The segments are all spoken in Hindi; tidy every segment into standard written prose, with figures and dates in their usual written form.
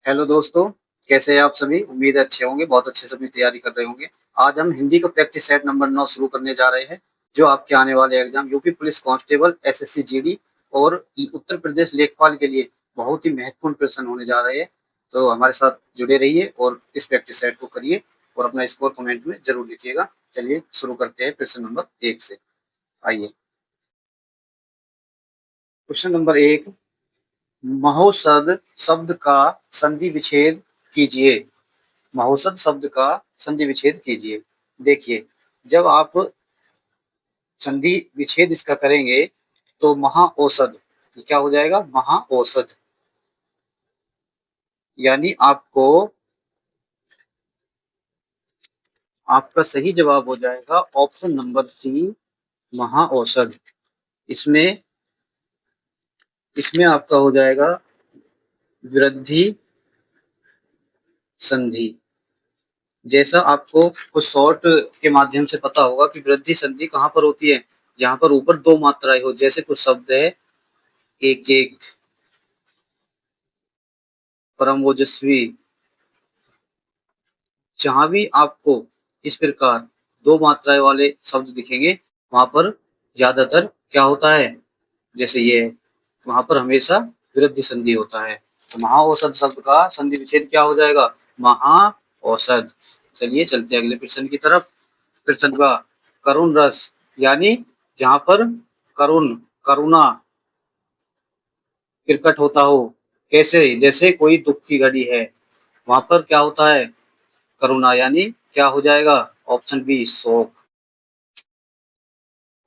हेलो दोस्तों, कैसे हैं आप सभी? उम्मीद है अच्छे होंगे, बहुत अच्छे से अपनी तैयारी कर रहे होंगे। आज हम हिंदी का प्रैक्टिस सेट नंबर 9 शुरू करने जा रहे हैं, जो आपके आने वाले exam UP police constable, SSC GD और उत्तर प्रदेश लेखपाल के लिए बहुत ही महत्वपूर्ण प्रश्न होने जा रहे हैं। तो हमारे साथ जुड़े रहिए और इस प्रैक्टिस सेट को करिए और अपना स्कोर कमेंट में जरूर लिखिएगा। चलिए शुरू करते हैं प्रश्न नंबर 1 से। आइए, क्वेश्चन नंबर 1, महोषध शब्द का संधि विच्छेद कीजिए। महोषध शब्द का संधि विच्छेद कीजिए। देखिए, जब आप संधि विच्छेद इसका करेंगे तो महाऔषध, ये क्या हो जाएगा? महाऔषध। यानी आपका सही जवाब हो जाएगा ऑप्शन नंबर सी, महाऔषध। इसमें इसमें आपका हो जाएगा वृद्धि संधि। जैसा आपको कुछ शॉर्ट के माध्यम से पता होगा कि वृद्धि संधि कहाँ पर होती है, जहां पर ऊपर दो मात्राएं हो। जैसे कुछ शब्द है, एक एक, परम ओजस्वी। जहां भी आपको इस प्रकार दो मात्राएं वाले शब्द दिखेंगे, वहां पर ज्यादातर क्या होता है, जैसे ये, वहां पर हमेशा विरुद्ध संधि होता है। तो महाऔषध शब्द का संधि विच्छेद क्या हो जाएगा? महाऔषध। चलिए चलते हैं अगले प्रश्न की तरफ। प्रश्न का, करुण रस, यानी जहां पर करुण, करुणा प्रकट होता हो। कैसे? जैसे कोई दुख की घड़ी है, वहां पर क्या होता है? करुणा। यानी क्या हो जाएगा? ऑप्शन बी, शोक।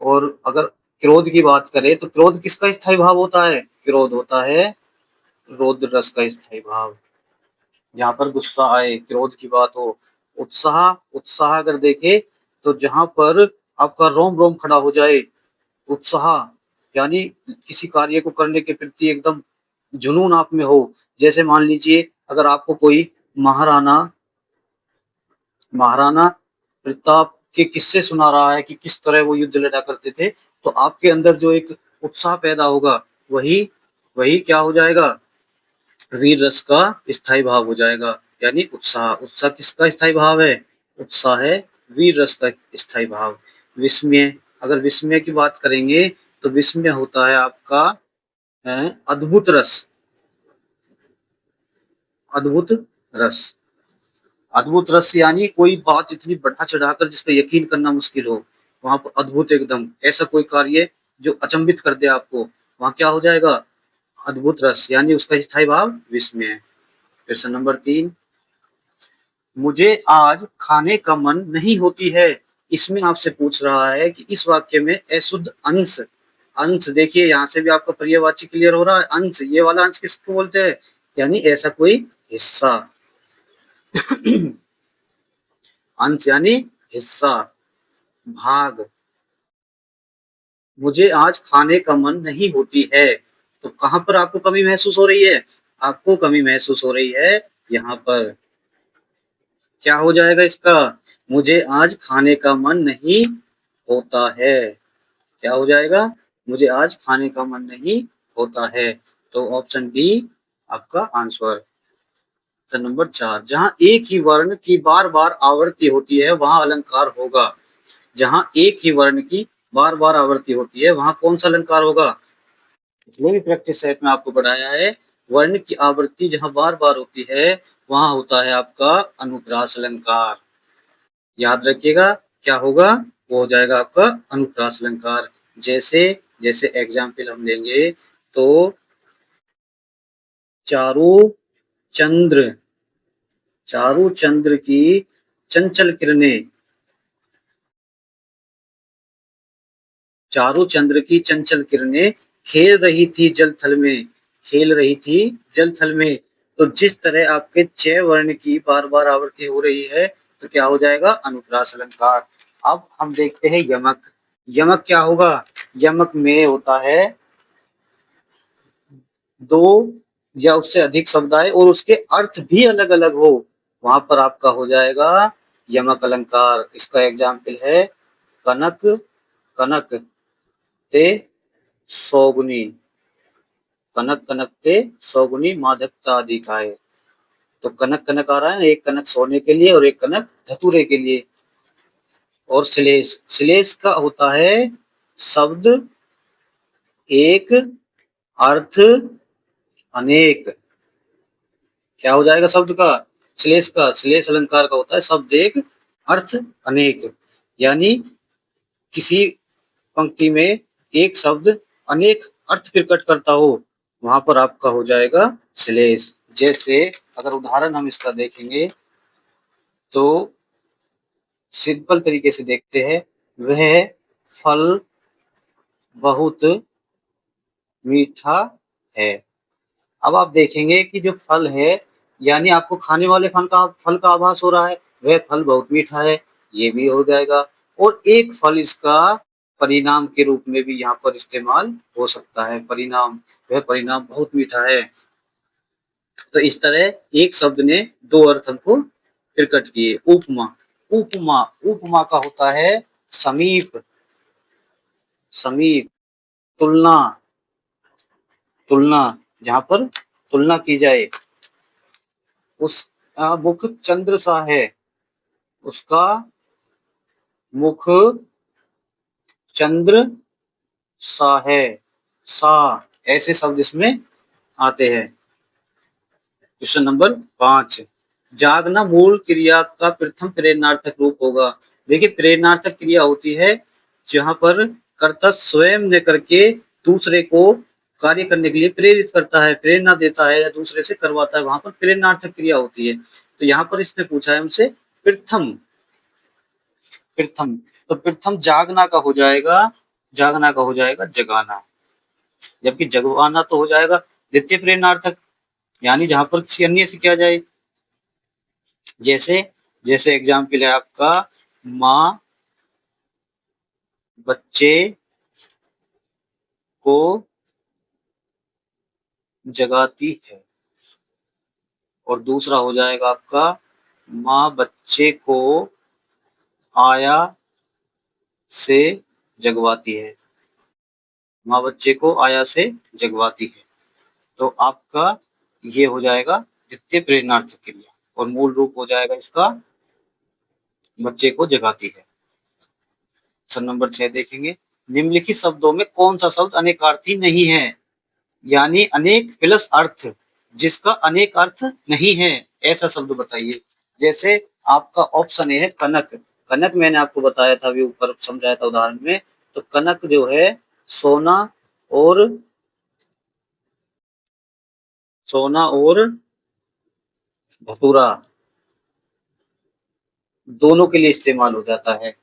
और अगर क्रोध की बात करें तो क्रोध किसका स्थायी भाव होता है? क्रोध होता है रौद्र रस का स्थायी भाव। जहां पर गुस्सा आए, क्रोध की बात हो। उत्साह, उत्साह अगर देखे तो जहां पर आपका रोम रोम खड़ा हो जाए, उत्साह यानी किसी कार्य को करने के प्रति एकदम जुनून आप में हो। जैसे मान लीजिए, अगर आपको कोई महाराणा महाराणा प्रताप के किस्से सुना रहा है कि किस तरह वो युद्ध लड़ा करते थे, तो आपके अंदर जो एक उत्साह पैदा होगा, वही वही क्या हो जाएगा? वीर रस का स्थायी भाव हो जाएगा। यानी उत्साह, उत्साह किसका स्थायी भाव है? उत्साह है वीर रस का स्थायी भाव। विस्मय, अगर विस्मय की बात करेंगे तो विस्मय होता है आपका अद्भुत रस। अद्भुत रस, अद्भुत रस यानी कोई बात इतनी बढ़ा चढ़ाकर जिस पर यकीन करना मुश्किल हो, वहां पर अद्भुत, एकदम ऐसा कोई कार्य जो अचंभित कर दे आपको, वहां क्या हो जाएगा? अद्भुत रस। यानी उसका स्थायी भाव विस्मय है। प्रश्न नंबर 3, मुझे आज खाने का मन नहीं होती है। इसमें आपसे पूछ रहा है कि इस वाक्य में अशुद्ध अंश, अंश देखिए, यहां से भी आपका पर्यायवाची क्लियर हो रहा है। अंश, ये वाला अंश किसको बोलते हैं? यानी ऐसा कोई हिस्सा। अंश यानी हिस्सा, भाग। मुझे आज खाने का मन नहीं होती है, तो कहां पर आपको कमी महसूस हो रही है? आपको कमी महसूस हो रही है यहाँ पर। क्या हो जाएगा इसका? मुझे आज खाने का मन नहीं होता है। क्या हो जाएगा? मुझे आज खाने का मन नहीं होता है। तो ऑप्शन डी आपका आंसर। ऑप्शन नंबर 4, जहां एक ही वर्ण की बार बार आवृत्ति होती है वहां अलंकार होगा। जहां एक ही वर्ण की बार बार आवृत्ति होती है वहां कौन सा अलंकार होगा? पिछले भी प्रैक्टिस सेट में आपको पढ़ाया है, वर्ण की आवृत्ति जहां बार बार होती है वहां होता है आपका अनुप्रास अलंकार। याद रखिएगा, क्या होगा? वो हो जाएगा आपका अनुप्रास अलंकार। जैसे जैसे एग्जाम्पल हम लेंगे तो, चारु चंद्र, चारु चंद्र की चंचल किरणें, चारु चंद्र की चंचल किरणें खेल रही थी जल थल में, खेल रही थी जल थल में। तो जिस तरह आपके च वर्ण की बार बार आवृत्ति हो रही है, तो क्या हो जाएगा? अनुप्रास अलंकार। अब हम देखते हैं यमक। यमक क्या होगा? यमक में होता है दो या उससे अधिक शब्द आए और उसके अर्थ भी अलग अलग हो, वहां पर आपका हो जाएगा यमक अलंकार। इसका एग्जाम्पल है कनक, कनक ते सौगुनी, कनक कनक ते सौगुनी माधकता अधिकाय। तो कनक कनक आ रहा है ना, एक कनक सोने के लिए और एक कनक धतूरे के लिए। और श्लेष, श्लेष का होता है शब्द एक अर्थ अनेक। क्या हो जाएगा शब्द का? श्लेष का, श्लेष अलंकार का होता है शब्द एक अर्थ अनेक। यानी किसी पंक्ति में एक शब्द अनेक अर्थ प्रकट करता हो, वहां पर आपका हो जाएगा श्लेष। जैसे अगर उदाहरण हम इसका देखेंगे तो सिंपल तरीके से देखते हैं, वह फल बहुत मीठा है। अब आप देखेंगे कि जो फल है, यानी आपको खाने वाले फल का आभास हो रहा है, वह फल बहुत मीठा है, ये भी हो जाएगा। और एक फल इसका परिणाम के रूप में भी यहाँ पर इस्तेमाल हो सकता है, परिणाम, वह परिणाम बहुत मीठा है। तो इस तरह एक शब्द ने दो अर्थ हमको प्रकट किए। उपमा, उपमा, उपमा का होता है समीप, समीप, तुलना, तुलना, जहां पर तुलना की जाए। उसका मुख चंद्र सा है, उसका मुख चंद्र सा है, सा, ऐसे शब्द इसमें आते हैं। क्वेश्चन नंबर 5, जागना मूल क्रिया का प्रथम प्रेरणार्थक रूप होगा। देखिए प्रेरणार्थक क्रिया होती है जहां पर कर्ता स्वयं ने करके दूसरे को कार्य करने के लिए प्रेरित करता है, प्रेरणा देता है या दूसरे से करवाता है, वहां पर प्रेरणार्थक क्रिया होती है। तो यहाँ पर इसने पूछा है हमसे प्रथम, प्रथम, तो प्रथम जागना का हो जाएगा, जागना का हो जाएगा जगाना, जबकि जगवाना तो हो जाएगा द्वितीय प्रेरणार्थक, यानी जहां पर किसी अन्य से किया जाए। जैसे, जैसे एग्जाम्पल है आपका, माँ बच्चे को जगाती है। और दूसरा हो जाएगा आपका, माँ बच्चे को आया से जगवाती है, माँ बच्चे को आया से जगवाती है। तो आपका ये हो जाएगा द्वितीय प्रेरणार्थक क्रिया, और मूल रूप हो जाएगा इसका बच्चे को जगाती है। क्वेश्चन नंबर 6 देखेंगे, निम्नलिखित शब्दों में कौन सा शब्द अनेकार्थी नहीं है? यानी अनेक प्लस अर्थ, जिसका अनेक अर्थ नहीं है, ऐसा शब्द बताइए। जैसे आपका ऑप्शन ए है कनक, कनक मैंने आपको बताया था अभी ऊपर समझाया था उदाहरण में। तो कनक जो है सोना और, सोना और धतूरा दोनों के लिए इस्तेमाल हो जाता है।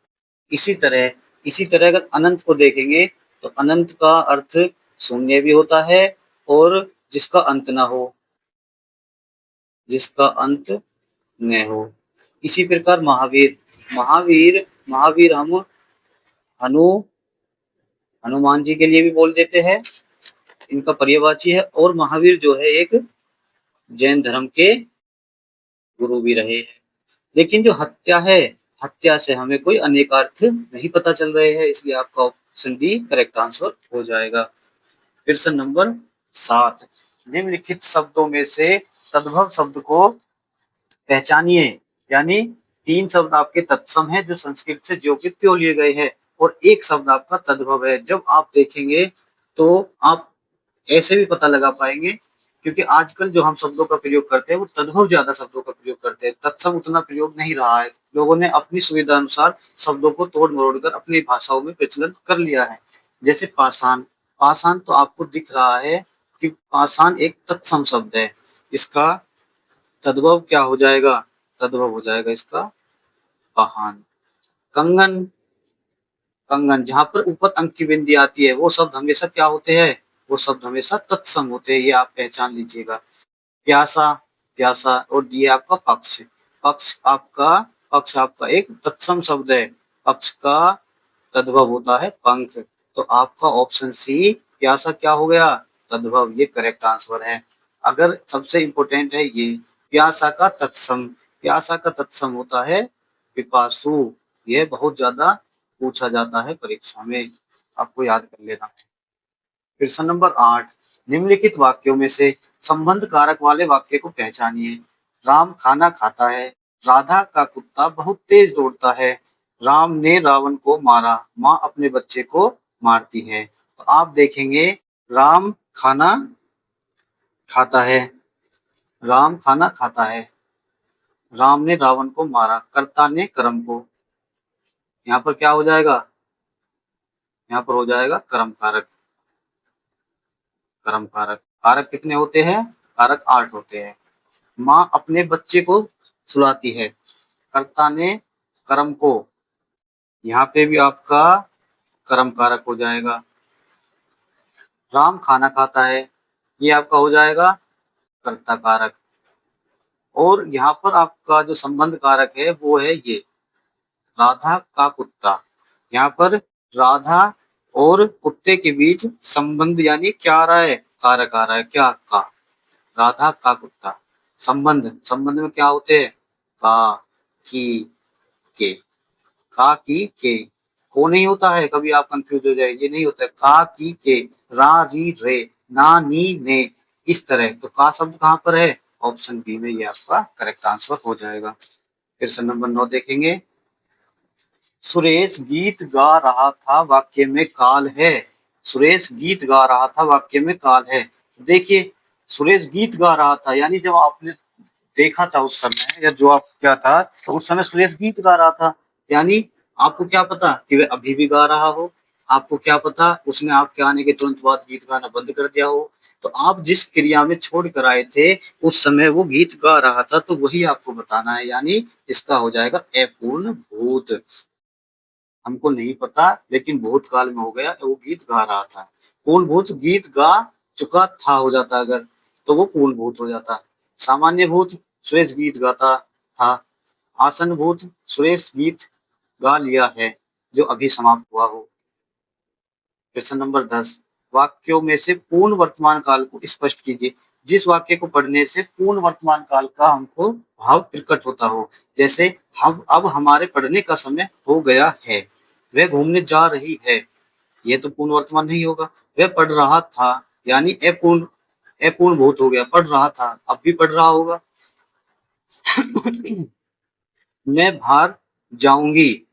इसी तरह, इसी तरह अगर अनंत को देखेंगे तो अनंत का अर्थ शून्य भी होता है और जिसका अंत ना हो, जिसका अंत न हो। इसी प्रकार महावीर, महावीर, महावीर हम हनु, हनुमान जी के लिए भी बोल देते हैं, इनका पर्यायवाची है। और महावीर जो है एक जैन धर्म के गुरु भी रहे हैं। लेकिन जो हत्या है, हत्या से हमें कोई अनेकार्थ नहीं पता चल रहे हैं, इसलिए आपका ऑप्शन डी करेक्ट आंसर हो जाएगा। प्रश्न नंबर 7, निम्नलिखित शब्दों में से तद्भव शब्द को पहचानिए। यानी 3 शब्द आपके तत्सम हैं जो संस्कृत से ज्यों के त्यों लिए गए हैं, और एक शब्द आपका तद्भव है। जब आप देखेंगे तो आप ऐसे भी पता लगा पाएंगे, क्योंकि आजकल जो हम शब्दों का प्रयोग करते हैं वो तद्भव ज्यादा शब्दों का प्रयोग करते हैं, तत्सम उतना प्रयोग नहीं रहा है। लोगों ने अपनी सुविधा अनुसार शब्दों को तोड़ मरोड़ कर अपनी भाषाओं में प्रचलन कर लिया है। जैसे पाषाण, पाषाण तो आपको दिख रहा है कि पाषाण एक तत्सम शब्द है, इसका तद्भव क्या हो जाएगा? तद्भव हो जाएगा इसका पाषाण। कंगन, कंगन जहां पर ऊपर अंक की बिंदी आती है वो शब्द हमेशा क्या होते हैं? वो शब्द हमेशा तत्सम होते हैं, ये आप पहचान लीजिएगा। प्यासा, प्यासा, और दिए आपका पक्ष, पक्ष आपका, पक्ष आपका एक तत्सम शब्द है, पक्ष का तद्भव होता है पंख। तो आपका ऑप्शन सी प्यासा क्या हो गया? तद्भव, ये करेक्ट आंसर है। अगर सबसे इंपॉर्टेंट है ये, प्यासा का तत्सम, प्यासा का तत्सम होता है पिपासु। यह बहुत ज्यादा पूछा जाता है परीक्षा में, आपको याद कर लेना है। प्रश्न नंबर 8, निम्नलिखित वाक्यों में से संबंध कारक वाले वाक्य को पहचानिए। राम खाना खाता है, राधा का कुत्ता बहुत तेज दौड़ता है, राम ने रावण को मारा, माँ अपने बच्चे को मारती है। तो आप देखेंगे राम खाना खाता है, राम खाना खाता है, राम ने रावण को मारा, कर्ता ने कर्म को, यहाँ पर क्या हो जाएगा, यहाँ पर हो जाएगा कर्म कारक। कर्म कारक, कारक कितने होते हैं, कारक 8 होते हैं। माँ अपने बच्चे को सुलाती है, कर्ता ने कर्म को, यहाँ पे भी आपका कर्म कारक हो जाएगा। राम खाना खाता है, ये आपका हो जाएगा कर्ता कारक। और यहाँ पर आपका जो संबंध कारक है वो है ये राधा का कुत्ता। यहाँ पर राधा और कुत्ते के बीच संबंध यानी क्या आ रहा है, कारक आ रहा है, क्या का, राधा का कुत्ता। संबंध, संबंध में क्या होते हैं, का, की, के, का, की, के, को नहीं होता है, कभी आप कंफ्यूज हो जाए, ये नहीं होता है, का, की, के, रा, री, रे, ना, नी, ने, इस तरह। तो का शब्द कहाँ पर है, ऑप्शन बी में, ये आपका करेक्ट आंसर हो जाएगा। फिर से नंबर 9 देखेंगे। सुरेश गीत गा रहा था, वाक्य में काल है। सुरेश गीत गा रहा था, वाक्य में काल है। देखिए सुरेश गीत गा रहा था, यानी जब आपने देखा था उस समय, या जो आप क्या था, तो उस समय सुरेश गीत गा रहा था, यानी आपको क्या पता कि वह अभी भी गा रहा हो, आपको क्या पता उसने आपके आने के तुरंत बाद गीत गाना बंद कर दिया हो। तो आप जिस क्रिया में छोड़ कर आए थे उस समय वो गीत गा रहा था, तो वही आपको बताना है, यानी इसका हो जाएगा अपूर्ण भूत। हमको नहीं पता लेकिन भूतकाल में हो गया, वो गीत गा रहा था। पूर्ण भूत गीत गा चुका था हो जाता अगर, तो वो पूर्ण भूत हो जाता। सामान्य भूत सुरेश गीत गाता था। आसन भूत सुरेश गीत गा लिया है जो अभी समाप्त हुआ हो। क्वेश्चन नंबर 10, वाक्यों में से पूर्ण वर्तमान काल को स्पष्ट कीजिए। जिस वाक्य को पढ़ने से पूर्ण वर्तमान काल का हमको भाव प्रकट होता हो, जैसे हम अब हमारे पढ़ने का समय हो गया है, वह घूमने जा रही है, ये तो पूर्ण वर्तमान नहीं होगा। वह पढ़ रहा था, यानी अपूर्ण, अपूर्ण भूत हो गया, पढ़ रहा था, अब भी पढ़ रहा होगा। मैं बाहर जाऊंगी,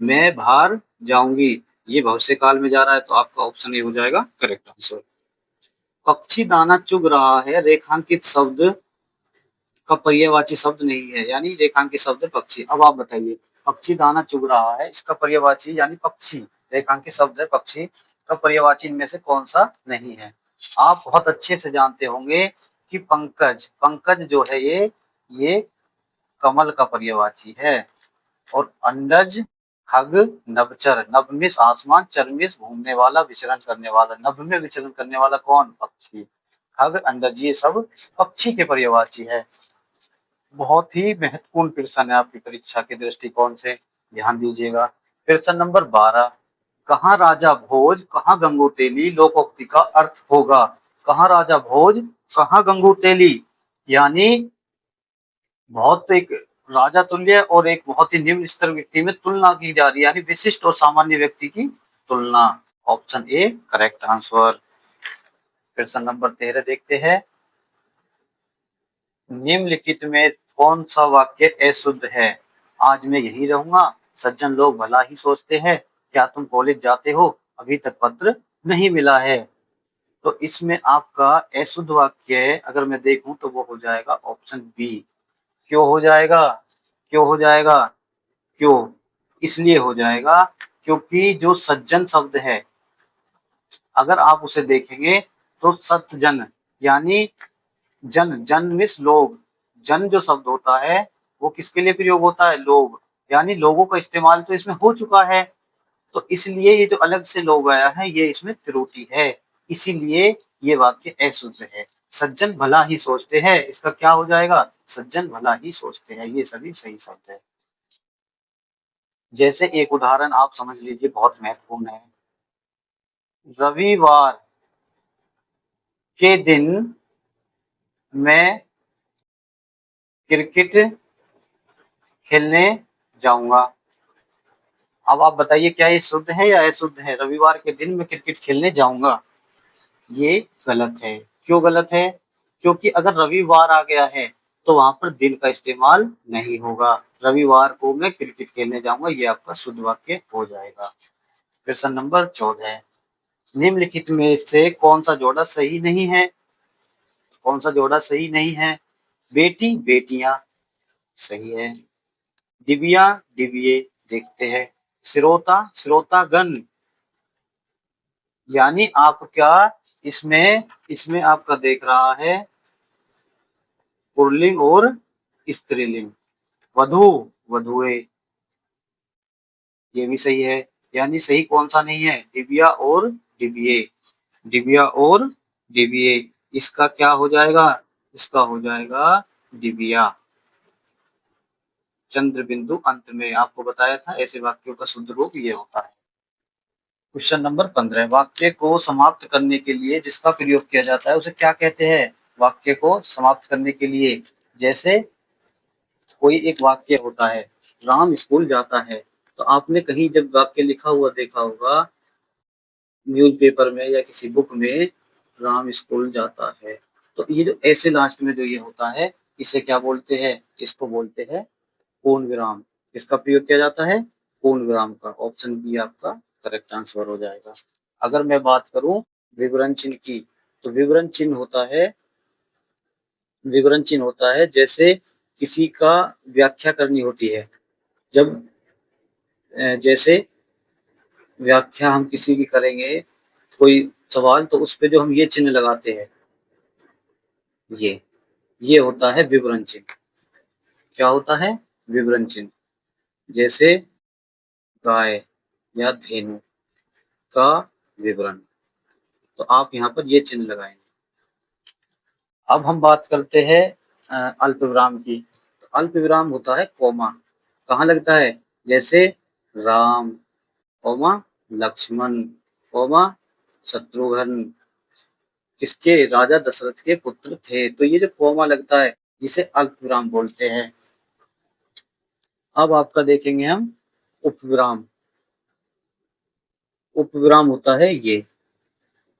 मैं बाहर जाऊंगी, ये भविष्य काल में जा रहा है, तो आपका ऑप्शन ए हो जाएगा करेक्ट आंसर। पक्षी दाना चुग रहा है, रेखांकित शब्द का पर्यायवाची शब्द नहीं है, यानी रेखांकित शब्द पक्षी। अब आप बताइए, पक्षी दाना चुग रहा है, इसका पर्यायवाची यानी पक्षी, रेखांकित शब्द है पक्षी, का पर्यायवाची इनमें से कौन सा नहीं है। आप बहुत अच्छे से जानते होंगे कि पंकज, पंकज जो है ये कमल का पर्यायवाची है। और अंडज, खग, नभचर, नभमिस आसमान, चरमिस घूमने वाला, विचरण करने वाला। नभ में विचरण करने वाला कौन, पक्षी। खग, अंडज, ये सब पक्षी के पर्यायवाची है। बहुत ही महत्वपूर्ण प्रश्न है आपकी परीक्षा के दृष्टिकोण से, ध्यान दीजिएगा। प्रश्न नंबर 12, कहाँ राजा भोज कहाँ गंगू तेली, लोकोक्ति का अर्थ होगा। कहाँ राजा भोज कहाँ गंगू तेली, यानी बहुत एक राजा तुल्य और एक बहुत ही निम्न स्तर व्यक्ति में तुलना की जा रही है, यानी विशिष्ट और सामान्य व्यक्ति की तुलना। Option A correct answer. प्रश्न नंबर 13 देखते हैं। निम्नलिखित में कौन सा वाक्य अशुद्ध है। आज मैं यही रहूंगा, सज्जन लोग भला ही सोचते हैं, क्या तुम कॉलेज जाते हो, अभी तक पत्र नहीं मिला है। तो इसमें आपका अशुद्ध वाक्य अगर मैं देखूं तो वो हो जाएगा ऑप्शन बी। क्यों हो जाएगा, क्यों हो जाएगा, क्यों, इसलिए हो जाएगा क्योंकि जो सज्जन शब्द है अगर आप उसे देखेंगे तो सत्जन, यानी जन, जन मीन्स लोग, जन जो शब्द होता है वो किसके लिए प्रयोग होता है, लोग, यानी लोगों का इस्तेमाल तो इसमें हो चुका है, तो इसलिए ये जो अलग से लोग आया है ये इसमें त्रुटि है, इसीलिए ये वाक्य अशुद्ध है। सज्जन भला ही सोचते हैं, इसका क्या हो जाएगा, सज्जन भला ही सोचते हैं, ये सभी सही शब्द है। जैसे एक उदाहरण आप समझ लीजिए, बहुत महत्वपूर्ण है। रविवार के दिन मैं क्रिकेट खेलने जाऊंगा। अब आप बताइए क्या ये शुद्ध है या अशुद्ध है, रविवार के दिन मैं क्रिकेट खेलने जाऊंगा, ये गलत है। क्यों गलत है, क्योंकि अगर रविवार आ गया है तो वहां पर दिन का इस्तेमाल नहीं होगा। रविवार को मैं क्रिकेट खेलने जाऊंगा, ये आपका शुद्ध वाक्य हो जाएगा। प्रश्न नंबर 14, निम्नलिखित में से कौन सा जोड़ा सही नहीं है? कौन सा जोड़ा सही नहीं है? बेटी बेटियां सही है, डिबिया डिबिये देखते हैं, श्रोता श्रोतागण, यानी आप क्या इसमें इसमें आपका देख रहा है पुल्लिंग और स्त्रीलिंग। वधु वधुए, ये भी सही है। यानी सही कौन सा नहीं है? डिबिया और डिबिये, डिबिया और डिबिये। इसका क्या हो जाएगा? इसका हो जाएगा डिबिया। चंद्र बिंदु अंत में, आपको बताया था ऐसे वाक्यों का शुद्ध रूप ये होता है। क्वेश्चन नंबर 15, वाक्य को समाप्त करने के लिए जिसका प्रयोग किया जाता है उसे क्या कहते हैं? वाक्य को समाप्त करने के लिए, जैसे कोई एक वाक्य होता है, राम स्कूल जाता है, तो आपने कहीं जब वाक्य लिखा हुआ देखा होगा न्यूज़पेपर में या किसी बुक में, राम स्कूल जाता है, तो ये जो ऐसे लास्ट में जो ये होता है, इसे क्या बोलते हैं? इसको बोलते हैं पूर्ण विराम। इसका प्रयोग किया जाता है पूर्ण विराम का। ऑप्शन बी आपका करेक्ट आंसर हो जाएगा। अगर मैं बात करूं विवरण चिन्ह की, तो विवरण चिन्ह होता है जैसे किसी का व्याख्या करनी होती है। जब जैसे व्याख्या हम किसी की करेंगे कोई सवाल, तो उस पे जो हम ये चिन्ह लगाते हैं, ये होता है विवरण चिन्ह। क्या होता है? विवरण चिन्ह। जैसे गाय या धेनु का विवरण, तो आप यहाँ पर ये चिन्ह लगाएंगे। अब हम बात करते हैं अल्प विराम की। तो अल्प विराम होता है कॉमा। कहाँ लगता है? जैसे राम कॉमा लक्ष्मण कॉमा शत्रुघ्न किसके? राजा दशरथ के पुत्र थे। तो ये जो कॉमा लगता है इसे अल्प विराम बोलते हैं। अब आपका देखेंगे हम उपविराम। उपविराम होता है ये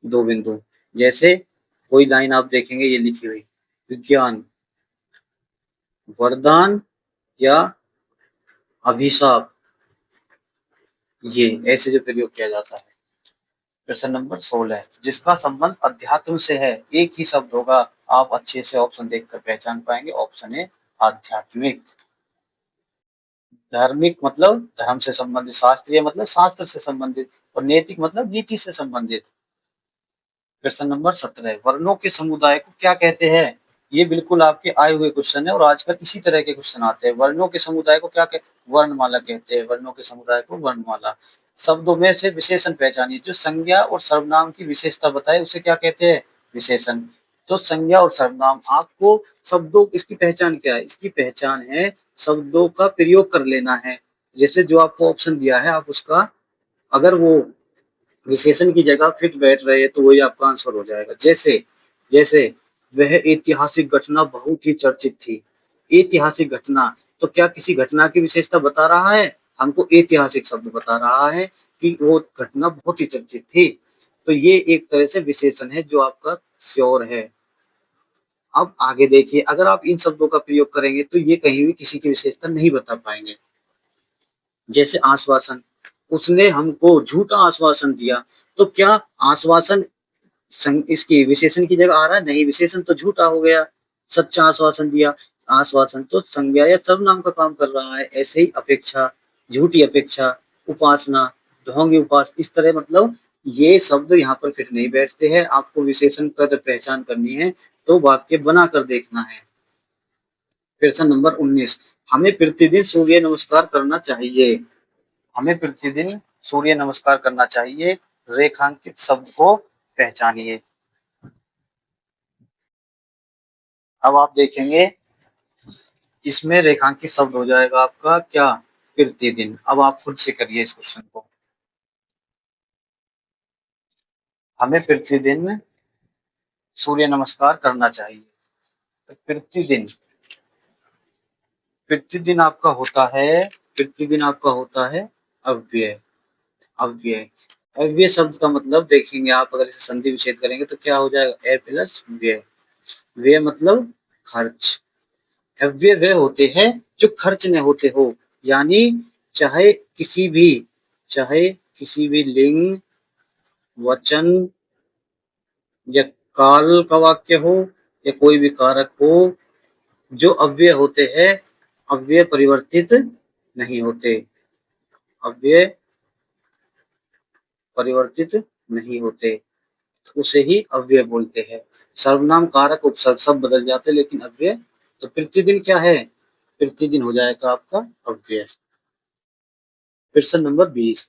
दो बिंदु। जैसे कोई लाइन आप देखेंगे ये लिखी हुई, विज्ञान वरदान या अभिशाप, ये ऐसे जो प्रयोग किया जाता है। प्रश्न नंबर 16, जिसका संबंध अध्यात्म से है, एक ही शब्द होगा। आप अच्छे से ऑप्शन देखकर पहचान पाएंगे। ऑप्शन ए आध्यात्मिक। धार्मिक मतलब धर्म से संबंधित, शास्त्रीय मतलब शास्त्र से संबंधित, और नैतिक मतलब नीति से संबंधित। प्रश्न नंबर 17, वर्णों के समुदाय को क्या कहते हैं? ये बिल्कुल आपके आए हुए क्वेश्चन है और आजकल इसी तरह के क्वेश्चन आते हैं। वर्णों के समुदाय को क्या कहते? वर्णमाला कहते हैं। वर्णों के समुदाय को वर्णमाला। शब्दों में से विशेषण पहचानिए। जो संज्ञा और सर्वनाम की विशेषता बताए उसे क्या कहते हैं? विशेषण। तो संज्ञा और सर्वनाम, आपको शब्दों इसकी पहचान क्या है? इसकी पहचान है शब्दों का प्रयोग कर लेना है। जैसे जो आपको ऑप्शन दिया है, आप उसका अगर वो विशेषण की जगह फिट बैठ रहे हैं तो वही आपका आंसर हो जाएगा। जैसे जैसे वह ऐतिहासिक घटना बहुत ही चर्चित थी। ऐतिहासिक घटना, तो क्या किसी घटना की विशेषता बता रहा है? हमको ऐतिहासिक शब्द बता रहा है कि वो घटना बहुत ही चर्चित थी। तो ये एक तरह से विशेषण है जो आपका श्योर है। अब आगे देखिए, अगर आप इन शब्दों का प्रयोग करेंगे तो ये कहीं भी किसी की विशेषता नहीं बता पाएंगे। जैसे आश्वासन, उसने हमको झूठा आश्वासन दिया। तो क्या आश्वासन इसकी विशेषण की जगह आ रहा है? नहीं, विशेषण तो झूठा हो गया। सच्चा आश्वासन दिया। आश्वासन तो संज्ञा या सर्वनाम का काम कर रहा है। ऐसे ही अपेक्षा, झूठी अपेक्षा, उपासना, ढोंगी उपास, इस तरह मतलब ये शब्द यहाँ पर फिट नहीं बैठते हैं। आपको विशेषण का पहचान करनी है तो वाक्य बनाकर देखना है। प्रश्न नंबर 19, हमें प्रतिदिन सूर्य नमस्कार करना चाहिए। हमें प्रतिदिन सूर्य नमस्कार करना चाहिए। रेखांकित शब्द को पहचानिए। अब आप देखेंगे इसमें रेखांकित शब्द हो जाएगा आपका क्या? प्रतिदिन। अब आप खुद से करिए इस क्वेश्चन को। हमें प्रतिदिन सूर्य नमस्कार करना चाहिए। तो प्रतिदिन, प्रतिदिन आपका होता है, प्रतिदिन आपका होता है अव्यय। अव्यय, अव्यय शब्द का मतलब देखेंगे आप, अगर इसे संधि विच्छेद करेंगे तो क्या हो जाएगा? ए प्लस व्यय। व्यय मतलब खर्च। अव्यय वे होते हैं जो खर्च न होते हो, यानी चाहे किसी भी चाहे किसी भी लिंग, वचन या काल का वाक्य हो या कोई भी कारक हो, जो अव्यय होते हैं, अव्यय परिवर्तित नहीं होते, अव्यय परिवर्तित नहीं होते, तो उसे ही अव्यय बोलते हैं। सर्वनाम, कारक, उपसर्ग सब बदल जाते हैं, लेकिन अव्यय, तो प्रतिदिन क्या है? प्रतिदिन हो जाएगा आपका अव्यय। प्रश्न नंबर 20,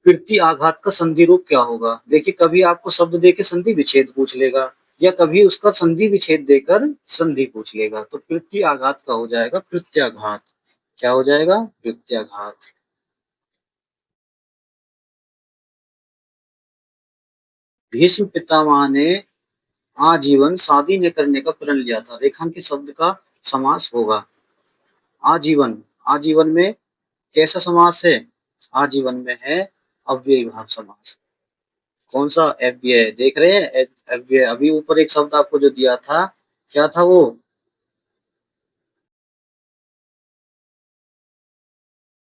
कृति आघात का संधि रूप क्या होगा? देखिए, कभी आपको शब्द देके संधि विच्छेद पूछ लेगा, या कभी उसका संधि विच्छेद देकर संधि पूछ लेगा। तो कृति आघात का हो जाएगा प्रत्याघात। क्या हो जाएगा? प्रत्याघात। भीष्म पितामह ने आजीवन शादी न करने का प्रण लिया था। रेखांकित शब्द का समास होगा आजीवन। आजीवन में कैसा समास है? आजीवन में है अव्ययीभाव समास। कौन सा अव्यय देख रहे हैं? अव्यय। अभी ऊपर एक शब्द आपको जो दिया था, क्या था वो?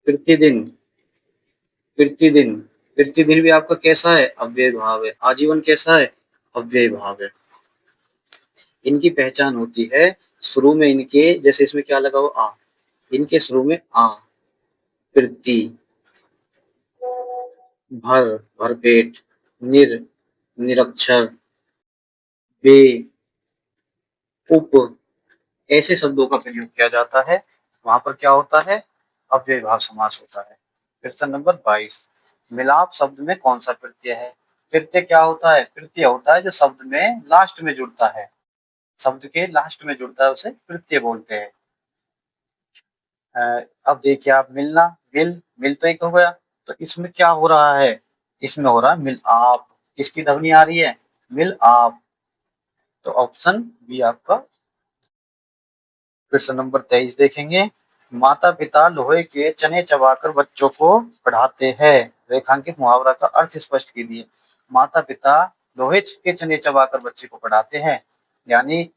प्रतिदिन। प्रतिदिन। प्रतिदिन भी आपका कैसा है? अव्यय भाव है। आजीवन कैसा है? अव्यय भाव है। इनकी पहचान होती है शुरू में इनके, जैसे इसमें क्या लगा हो? आ। इनके शुरू में आ, प्रति, भर, भरपेट, निर, निरक्षर, बे, उप, ऐसे शब्दों का प्रयोग किया जाता है। वहां पर क्या होता है? अव्ययीभाव समास होता है। प्रश्न नंबर 22, मिलाप शब्द में कौन सा प्रत्यय है? प्रत्यय क्या होता है? प्रत्यय होता है जो शब्द में लास्ट में जुड़ता है, शब्द के लास्ट में जुड़ता है, उसे प्रत्यय बोलते हैं। अब देखिए आप, मिलना, मिल, मिल तो एक हो गया, तो इसमें क्या हो रहा है? इसमें हो रहा है मिल आप। किसकी ध्वनि आ रही है? मिल आप। तो ऑप्शन बी आपका। प्रश्न नंबर 23 देखेंगे, माता पिता लोहे के चने चबाकर बच्चों को पढ़ाते हैं। रेखांकित मुहावरा का अर्थ स्पष्ट कीजिए। माता पिता लोहे के चने चबाकर बच्चे को पढ़ाते हैं, यानी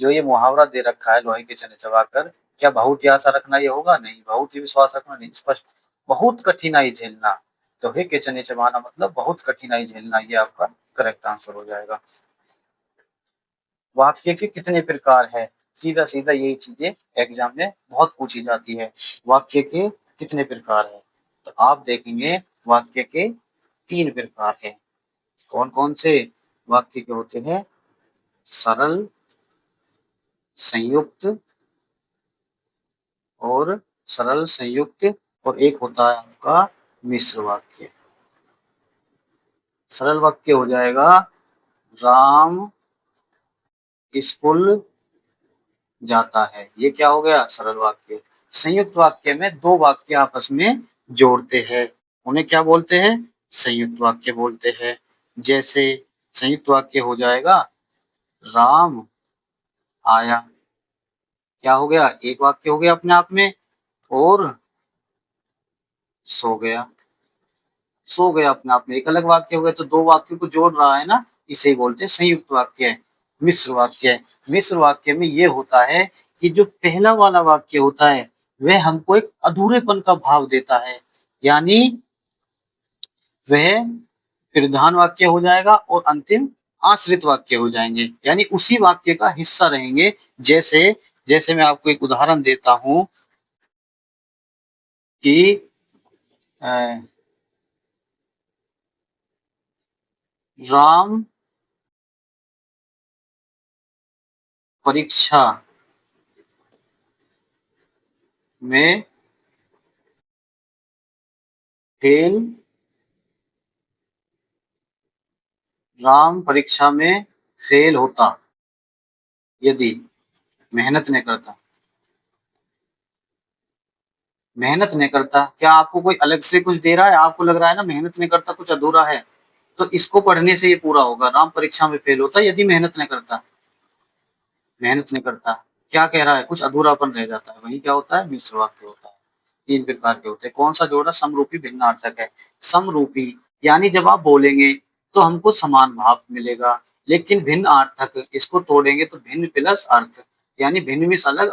जो ये मुहावरा दे रखा है, लोहे के चने चबाकर, क्या बहुत ही आशा रखना ये होगा? नहीं। बहुत ही विश्वास रखना? नहीं। स्पष्ट, बहुत कठिनाई झेलना। लोहे के चने चबाना मतलब बहुत कठिनाई झेलना, ये आपका करेक्ट आंसर हो जाएगा। वाक्य के कितने प्रकार है? सीधा सीधा यही चीजें एग्जाम में बहुत पूछी जाती है। वाक्य के कितने प्रकार है? तो आप देखेंगे वाक्य के 3 प्रकार है। कौन कौन से वाक्य के होते हैं? सरल, संयुक्त और सरल संयुक्त, और एक होता है आपका मिश्र वाक्य। सरल वाक्य हो जाएगा राम स्कूल जाता है, ये क्या हो गया? सरल वाक्य। संयुक्त वाक्य में दो वाक्य आपस में जोड़ते हैं, उन्हें क्या बोलते हैं? संयुक्त वाक्य बोलते हैं। जैसे संयुक्त वाक्य हो जाएगा राम आया, क्या हो गया? एक वाक्य हो गया अपने आप में, और सो गया, सो गया अपने आप में एक अलग वाक्य हो गया, तो दो वाक्यों को जोड़ रहा है ना, इसे बोलते हैं संयुक्त वाक्य। मिश्र वाक्य, मिश्र वाक्य में ये होता है कि जो पहला वाला वाक्य होता है वह हमको एक अधूरेपन का भाव देता है, यानी वह प्रधान वाक्य हो जाएगा और अंतिम आश्रित वाक्य हो जाएंगे, यानी उसी वाक्य का हिस्सा रहेंगे। जैसे जैसे मैं आपको एक उदाहरण देता हूं कि राम परीक्षा में फेल, राम परीक्षा में फेल होता यदि मेहनत नहीं करता। मेहनत नहीं करता, क्या आपको कोई अलग से कुछ दे रहा है? आपको लग रहा है ना मेहनत नहीं करता कुछ अधूरा है, तो इसको पढ़ने से ये पूरा होगा। राम परीक्षा में फेल होता यदि मेहनत नहीं करता। मेहनत नहीं करता, क्या कह रहा है? कुछ अधूरापन रह जाता है, वही क्या होता है? मिश्र वाक्य होता है। 3 प्रकार के होते हैं। कौन सा जोड़ा? समरूपी भिन्नार्थक है। समरूपी यानी जब आप बोलेंगे तो हमको समान भाव मिलेगा, लेकिन भिन्न अर्थक, इसको तोड़ेंगे तो भिन्न प्लस अर्थ, यानी भिन्न मिस अलग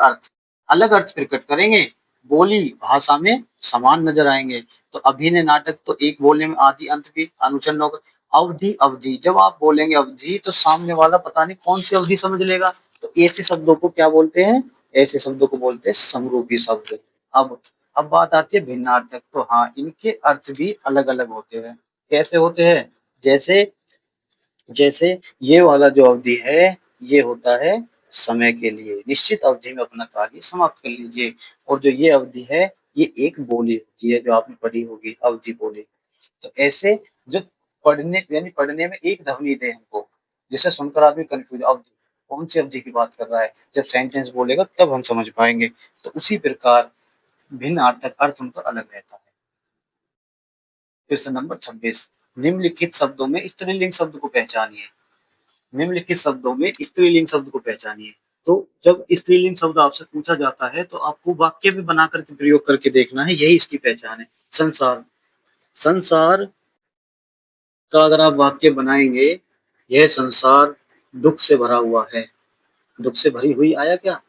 अर्थ प्रकट करेंगे, बोली भाषा में समान नजर आएंगे। तो अभिनय नाटक तो एक बोलने में आदि अंत भी अनुचरण होगा। अवधि अवधि, जब आप बोलेंगे अवधि तो सामने वाला पता नहीं कौन सी अवधि समझ लेगा, तो ऐसे शब्दों को क्या बोलते हैं, ऐसे शब्दों को बोलते हैं समरूपी शब्द। अब अब बात आती है भिन्नार्थक, तो हाँ इनके अर्थ भी अलग अलग होते हैं। कैसे होते हैं, जैसे जैसे ये वाला जो अवधि है ये होता है समय के लिए, निश्चित अवधि में अपना कार्य समाप्त कर लीजिए। और जो ये अवधि है ये एक बोली होती है, जो आपने पढ़ी होगी अवधि बोली। तो ऐसे जो पढ़ने यानी पढ़ने में एक ध्वनि दे हमको, जिसे सुनकर आदमी कंफ्यूज, अवधि कौन सी अवधि की बात कर रहा है, जब सेंटेंस बोलेगा तब हम समझ पाएंगे। तो उसी प्रकार भिन्न अर्थक अर्थ उनका अलग रहता है। प्रश्न नंबर 26, निम्नलिखित शब्दों में स्त्रीलिंग शब्द को पहचानिए। निम्नलिखित शब्दों में स्त्रीलिंग शब्द को पहचानिए। तो जब स्त्रीलिंग शब्द आपसे पूछा जाता है तो आपको वाक्य भी बना करके प्रयोग करके देखना है, यही इसकी पहचान है। संसार, संसार का अगर आप वाक्य बनाएंगे, यह संसार दुख से भरा हुआ है, दुख से भरी हुई आया क्या,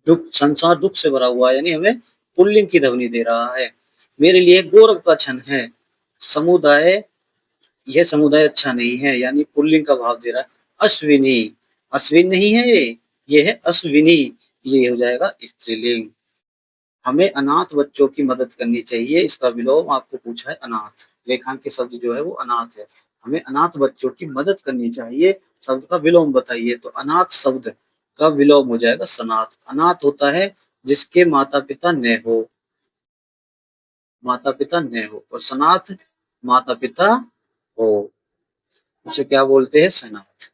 दुख, संसार दुख से भरा हुआ है, यानी हमें पुल्लिंग की ध्वनि दे रहा है। मेरे लिए गौरव का क्षण है, समुदाय, यह समुदाय अच्छा नहीं है, यानी पुल्लिंग का भाव दे रहा है। अश्विनी, अश्विन नहीं है ये है अश्विनी, ये हो जाएगा स्त्रीलिंग। हमें अनाथ बच्चों की मदद करनी चाहिए, इसका विलोम आपको पूछा है अनाथ, रेखांकित शब्द जो है वो अनाथ है। हमें अनाथ बच्चों की मदद करनी चाहिए, शब्द का विलोम बताइए। तो अनाथ शब्द का विलोम हो जाएगा सनाथ। अनाथ होता है जिसके माता पिता न हो, माता पिता न हो, और सनाथ माता पिता हो, उसे क्या बोलते हैं, सनाथ।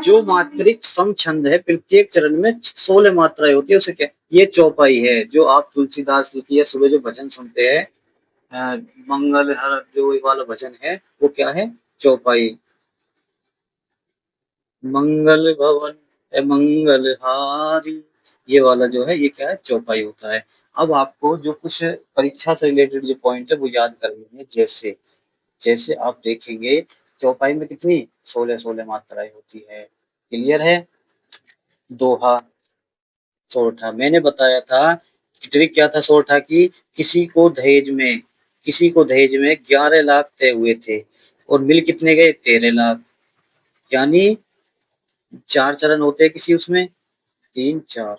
जो मात्रिक सम छंद है, प्रत्येक चरण में 16 मात्राएं होती है, उसे क्या, ये चौपाई है। जो आप तुलसीदास जी की या सुबह जो भजन सुनते हैं, मंगल हर जो ये वाला भजन है वो क्या है, चौपाई। मंगल भवन मंगल हारी, ये वाला जो है ये क्या है, चौपाई होता है। अब आपको जो कुछ परीक्षा से रिलेटेड जो पॉइंट है वो याद कर लेंगे। जैसे जैसे आप देखेंगे चौपाई में कितनी 16 मात्राएं होती है, क्लियर है। दोहा, सोरठा, मैंने बताया था ट्रिक क्या था सोरठा की, किसी को दहेज में 11 लाख तय हुए थे और मिल कितने गए, 13 लाख, यानी 4 चरण होते हैं किसी उसमें, 3 4।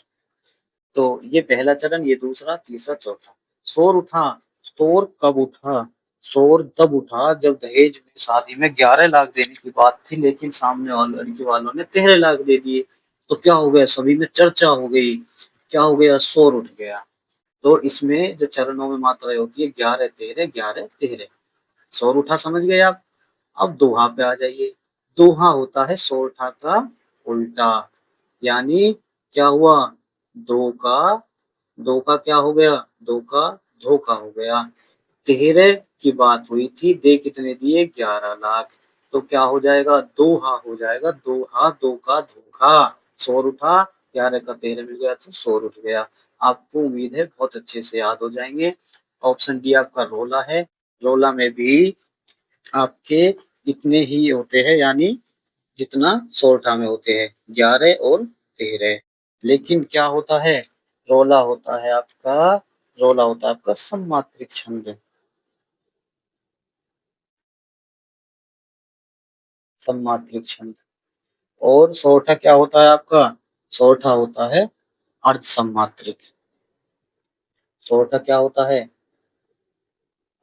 तो ये पहला चरण, ये दूसरा, तीसरा, चौथा। शोर उठा, शोर कब उठा, शोर तब उठा जब दहेज में शादी में 11 लाख देने की बात थी, लेकिन सामने वाले लड़की वालों ने 13 लाख दे दिए। तो क्या हो गया, सभी में चर्चा हो गई, क्या हो गया, शोर उठ गया। तो इसमें जो चरणों में मात्राएं होती है 11 13 11 13, शोर उठा समझ गए आप। अब दोहा पे आ जाइए। दोहा होता है सोरठा का उल्टा, यानी क्या हुआ, दो का दो का क्या हो गया, दो का धोखा हो गया। 13 की बात हुई थी, दे कितने दिए, 11 लाख। तो क्या हो जाएगा, दोहा हो जाएगा, दोहा, दो का धोखा। शोर उठा, 11 का 13 मिल गया तो शोर उठ गया। आपको उम्मीद है बहुत अच्छे से याद हो जाएंगे। ऑप्शन डी आपका रोला है। रोला में भी आपके इतने ही होते हैं, यानी जितना सोरठा में होते हैं, 11 और 13। लेकिन क्या होता है, रोला होता है आपका, रोला होता है आपका सममात्रिक छंद, सममात्रिक छंद। और सोरठा क्या होता है आपका, सोरठा होता है अर्ध सममात्रिक। सोरठा क्या होता है,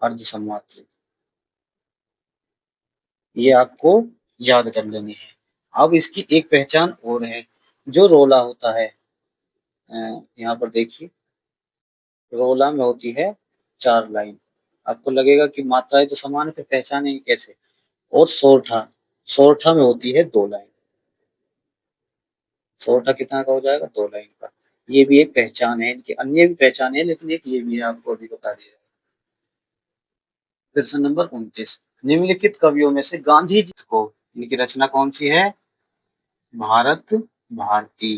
अर्ध सममात्रिक। ये आपको याद कर लेनी है। अब इसकी एक पहचान और है, जो रोला होता है, यहाँ पर देखिए, रोला में होती है 4 लाइन। आपको लगेगा कि मात्राएं तो समान है, फिर पहचानेंगे कैसे। और सोरठा, सोरठा में होती है 2 लाइन। सोरठा कितना का हो जाएगा, 2 लाइन का। ये भी एक पहचान है, इनकी अन्य भी पहचान है, लेकिन एक ये भी है, आपको अभी बता दिया। प्रश्न नंबर 29, निम्नलिखित कवियों में से गांधी जी को, इनकी रचना कौन सी है, भारत भारती।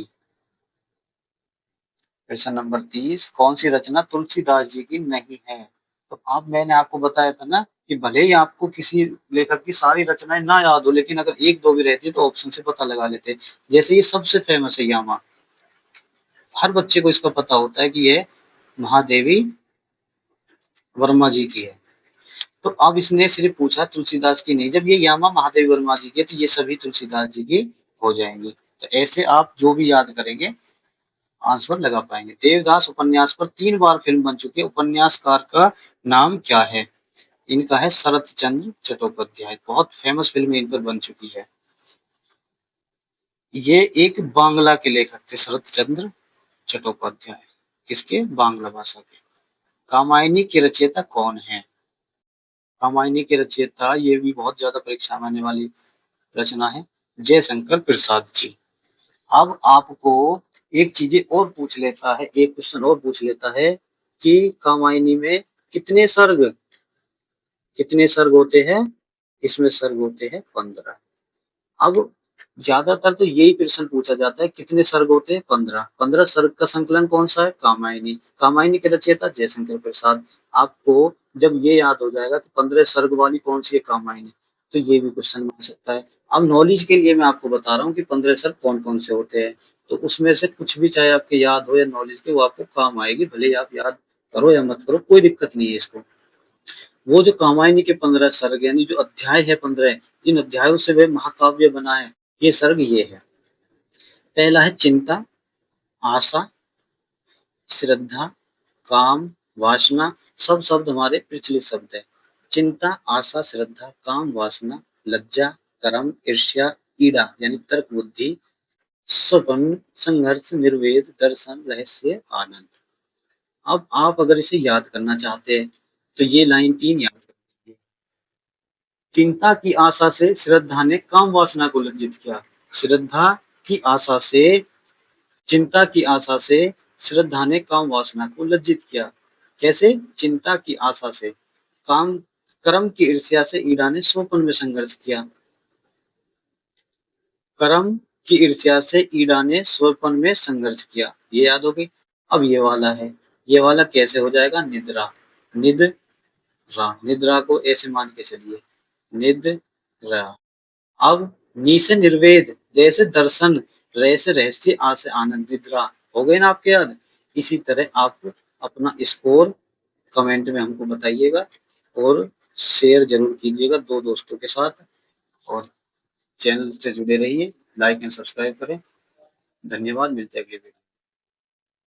प्रश्न नंबर 30, कौन सी रचना तुलसीदास जी की नहीं है। तो अब मैंने आपको बताया था ना कि भले ही आपको किसी लेखक की सारी रचनाएं ना याद हो, लेकिन अगर एक दो भी रहती है तो ऑप्शन से पता लगा लेते। जैसे ये सबसे फेमस है यामा, हर बच्चे को इसका पता होता है कि ये महादेवी वर्मा जी की है। तो अब इसने सिर्फ पूछा तुलसीदास की नहीं, जब ये यामा महादेवी वर्मा जी की है तो ये सभी तुलसीदास जी की हो जाएंगी। तो ऐसे आप जो भी याद करेंगे आंसर लगा पाएंगे। देवदास उपन्यास पर 3 बार फिल्म बन चुकी है, उपन्यासकार का नाम क्या है? इनका है शरत चंद्र चट्टोपाध्याय, बहुत फेमस फिल्म इन पर बन चुकी है। ये एक बांग्ला के लेखक थे शरत चंद्र चट्टोपाध्याय, किसके? बांग्ला भाषा के। कामायनी के रचयिता कौन है? कामायनी के रचयिता, ये भी बहुत ज्यादा परीक्षा में आने वाली रचना है, जयशंकर प्रसाद जी। अब आपको एक चीजें और पूछ लेता है, एक क्वेश्चन और पूछ लेता है कि कामायनी में कितने सर्ग होते हैं? इसमें सर्ग होते हैं 15। अब ज्यादातर तो यही प्रश्न पूछा जाता है, कितने सर्ग होते हैं? 15। 15 सर्ग का संकलन कौन सा है? कामायनी। कामायनी के रचयिता जयशंकर प्रसाद। आपको जब ये याद हो जाएगा कि 15 सर्ग वाली कौन सी है? कामायनी, तो ये भी क्वेश्चन बन सकता है। अब नॉलेज के लिए मैं आपको बता रहा हूँ कि 15 सर्ग कौन कौन से होते हैं, तो उसमें से कुछ भी चाहे आपके याद हो या नॉलेज के, वो आपको काम आएगी, भले ही आप याद करो या मत करो, कोई दिक्कत नहीं है इसको। वो जो कामायनी के 15 सर्ग यानी जो अध्याय है 15, जिन अध्यायों से वह महाकाव्य बना है, ये सर्ग ये है। पहला है चिंता, आशा, श्रद्धा, काम, वासना। सब शब्द हमारे प्रचलित शब्द है। चिंता, आशा, श्रद्धा, काम, वासना, लज्जा, कर्म, ईर्ष्या, ईड़ा यानी तर्क बुद्धि, स्वपन, संघर्ष, निर्वेद, दर्शन, रहस्य, आनंद। अब आप अगर इसे याद करना चाहते हैं तो ये लाइन 3 याद रखिए। चिंता की आशा से श्रद्धा ने काम वासना को लज्जित किया। श्रद्धा की आशा से, चिंता की आशा से श्रद्धा ने काम वासना को लज्जित किया। कैसे? चिंता की आशा से। काम, कर्म की ईर्ष्या से ईड़ा ने स्वपन में संघर्ष किया। कर्म की ईर्ष्या से ईड़ा ने स्वपन में संघर्ष किया, ये याद हो गई। अब ये वाला है, ये वाला कैसे हो जाएगा? निद्रा, निद्रा, निद्रा को ऐसे मान के चलिए, निद्रा। अब नी से निर्वेद, जैसे दर्शन, रह से रहस्य, आ से आनंद, निद्रा। हो गए ना आपके याद? इसी तरह आप अपना स्कोर कमेंट में हमको बताइएगा और शेयर जरूर कीजिएगा 2 दोस्तों के साथ, और चैनल से जुड़े रहिए, लाइक एंड सब्सक्राइब करें। धन्यवाद, मिलते हैं अगले वीडियो।